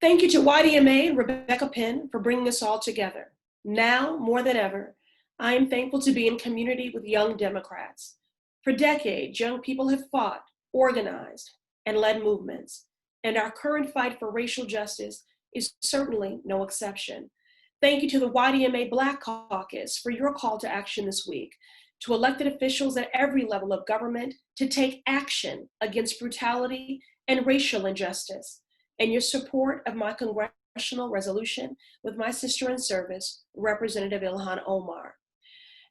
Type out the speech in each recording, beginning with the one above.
Thank you to YDMA and Rebecca Penn for bringing us all together. Now, more than ever, I am thankful to be in community with young Democrats. For decades, young people have fought, organized, and led movements, and our current fight for racial justice is certainly no exception. Thank you to the YDMA Black Caucus for your call to action this week, to elected officials at every level of government to take action against brutality and racial injustice, and your support of my congressional resolution with my sister in service, Representative Ilhan Omar.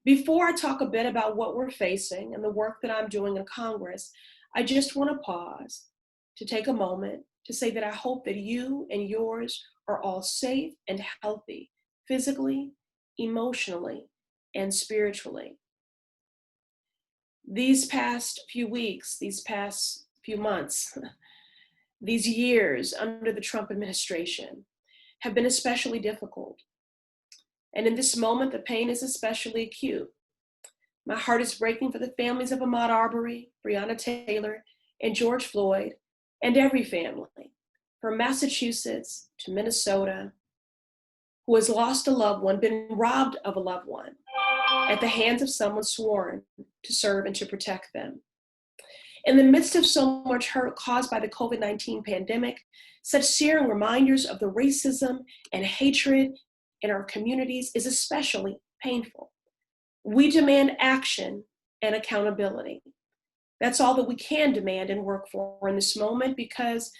Before I talk a bit about what we're facing and the work that I'm doing in Congress, I just want to pause to take a moment to say that I hope that you and yours are all safe and healthy, physically, emotionally, and spiritually. These past few weeks, these past few months, these years under the Trump administration have been especially difficult. And in this moment, the pain is especially acute. My heart is breaking for the families of Ahmaud Arbery, Breonna Taylor, and George Floyd, and every family, from Massachusetts to Minnesota, who has lost a loved one, been robbed of a loved one at the hands of someone sworn to serve and to protect them. In the midst of so much hurt caused by the COVID-19 pandemic, such searing reminders of the racism and hatred in our communities is especially painful. We demand action and accountability. That's all that we can demand and work for in this moment, because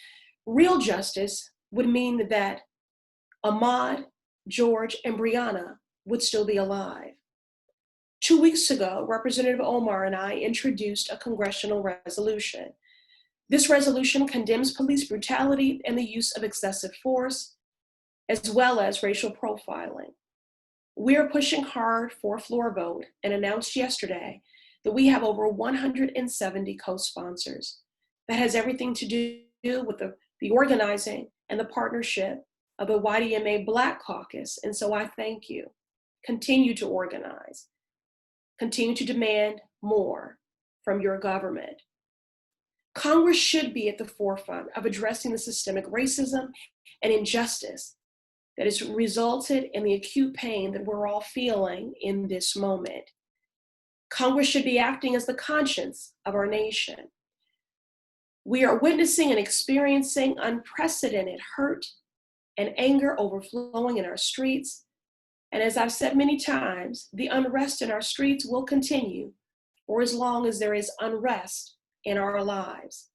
real justice would mean that Ahmaud, George, and Breonna would still be alive. 2 weeks ago, Representative Omar and I introduced a congressional resolution. This resolution condemns police brutality and the use of excessive force, as well as racial profiling. We are pushing hard for a floor vote and announced yesterday that we have over 170 co-sponsors. That has everything to do with the organizing and the partnership of the YDMA Black Caucus. And so I thank you. Continue to organize. Continue to demand more from your government. Congress should be at the forefront of addressing the systemic racism and injustice that has resulted in the acute pain that we're all feeling in this moment. Congress should be acting as the conscience of our nation. We are witnessing and experiencing unprecedented hurt and anger overflowing in our streets. And as I've said many times, the unrest in our streets will continue for as long as there is unrest in our lives.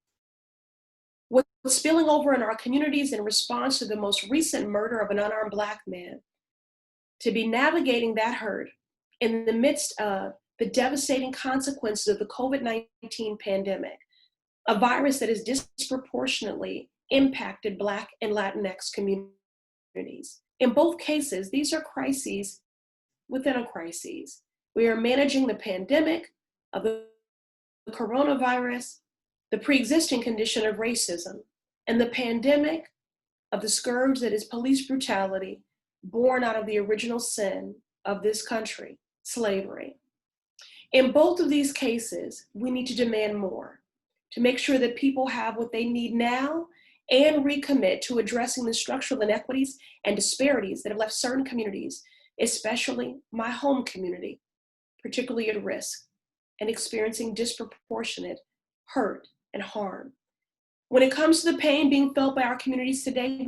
What's spilling over in our communities in response to the most recent murder of an unarmed Black man, to be navigating that hurt in the midst of the devastating consequences of the COVID-19 pandemic, a virus that has disproportionately impacted Black and Latinx communities. In both cases, these are crises within a crisis. We are managing the pandemic of the coronavirus, the pre-existing condition of racism, and the pandemic of the scourge that is police brutality born out of the original sin of this country, slavery. In both of these cases, we need to demand more to make sure that people have what they need now and recommit to addressing the structural inequities and disparities that have left certain communities, especially my home community, particularly at risk and experiencing disproportionate hurt and harm. When it comes to the pain being felt by our communities today,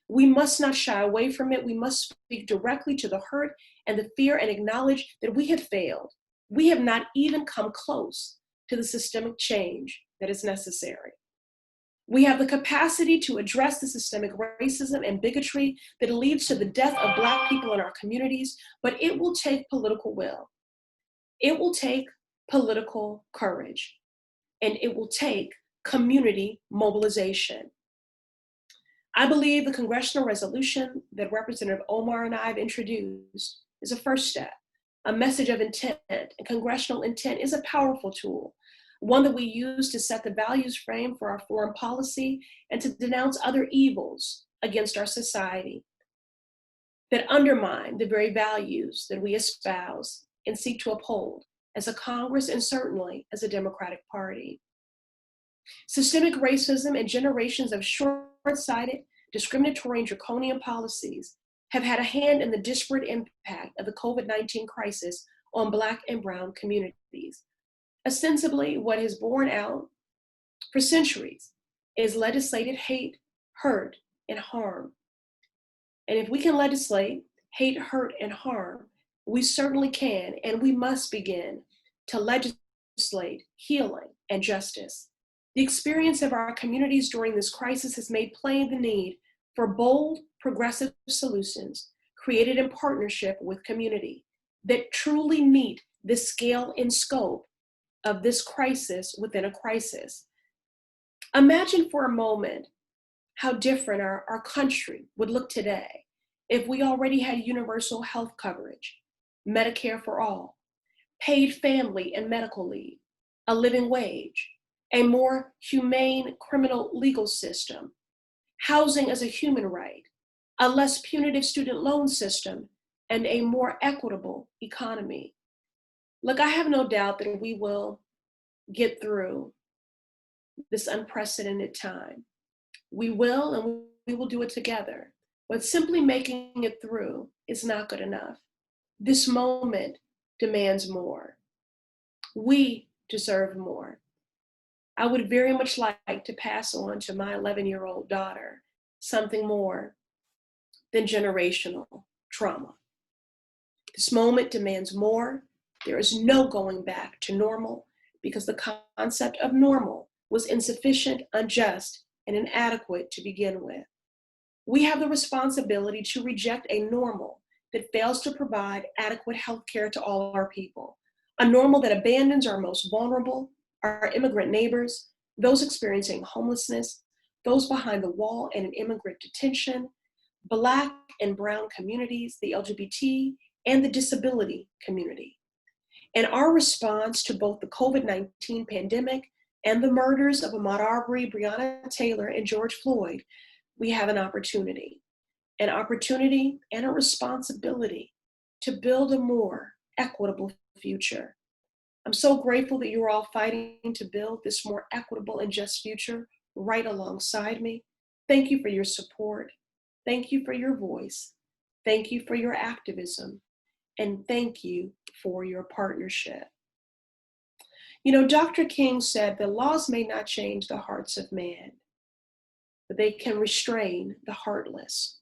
we must not shy away from it. We must speak directly to the hurt and the fear and acknowledge that we have failed. We have not even come close to the systemic change that is necessary. We have the capacity to address the systemic racism and bigotry that leads to the death of Black people in our communities, but it will take political will. It will take political courage, and it will take community mobilization. I believe the congressional resolution that Representative Omar and I have introduced is a first step, a message of intent, and congressional intent is a powerful tool, one that we use to set the values frame for our foreign policy and to denounce other evils against our society that undermine the very values that we espouse and seek to uphold as a Congress and certainly as a Democratic Party. Systemic racism and generations of short-sighted, discriminatory and draconian policies have had a hand in the disparate impact of the COVID-19 crisis on Black and Brown communities. Ostensibly, what has borne out for centuries is legislated hate, hurt, and harm. And if we can legislate hate, hurt, and harm, we certainly can and we must begin to legislate healing and justice. The experience of our communities during this crisis has made plain the need for bold, progressive solutions created in partnership with community that truly meet the scale and scope of this crisis within a crisis. Imagine for a moment how different our country would look today if we already had universal health coverage, Medicare for all, paid family and medical leave, a living wage, a more humane criminal legal system, housing as a human right, a less punitive student loan system, and a more equitable economy. Look, I have no doubt that we will get through this unprecedented time. We will, and we will do it together. But simply making it through is not good enough. This moment demands more. We deserve more. I would very much like to pass on to my 11-year-old daughter something more than generational trauma. This moment demands more. There is no going back to normal because the concept of normal was insufficient, unjust, and inadequate to begin with. We have the responsibility to reject a normal that fails to provide adequate health care to all our people, a normal that abandons our most vulnerable, our immigrant neighbors, those experiencing homelessness, those behind the wall and in immigrant detention, Black and Brown communities, the LGBT, and the disability community. And our response to both the COVID-19 pandemic and the murders of Ahmaud Arbery, Breonna Taylor, and George Floyd, we have an opportunity and a responsibility to build a more equitable future. I'm so grateful that you're all fighting to build this more equitable and just future right alongside me. Thank you for your support. Thank you for your voice. Thank you for your activism. And thank you for your partnership. You know, Dr. King said that laws may not change the hearts of man, but they can restrain the heartless.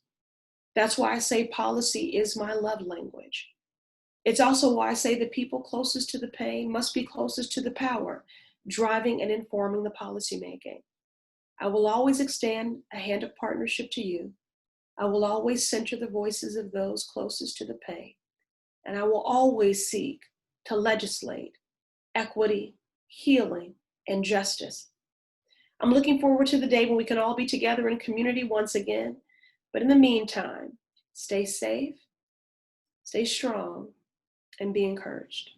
That's why I say policy is my love language. It's also why I say the people closest to the pain must be closest to the power, driving and informing the policymaking. I will always extend a hand of partnership to you. I will always center the voices of those closest to the pain. And I will always seek to legislate equity, healing, and justice. I'm looking forward to the day when we can all be together in community once again. But in the meantime, stay safe, stay strong, and be encouraged.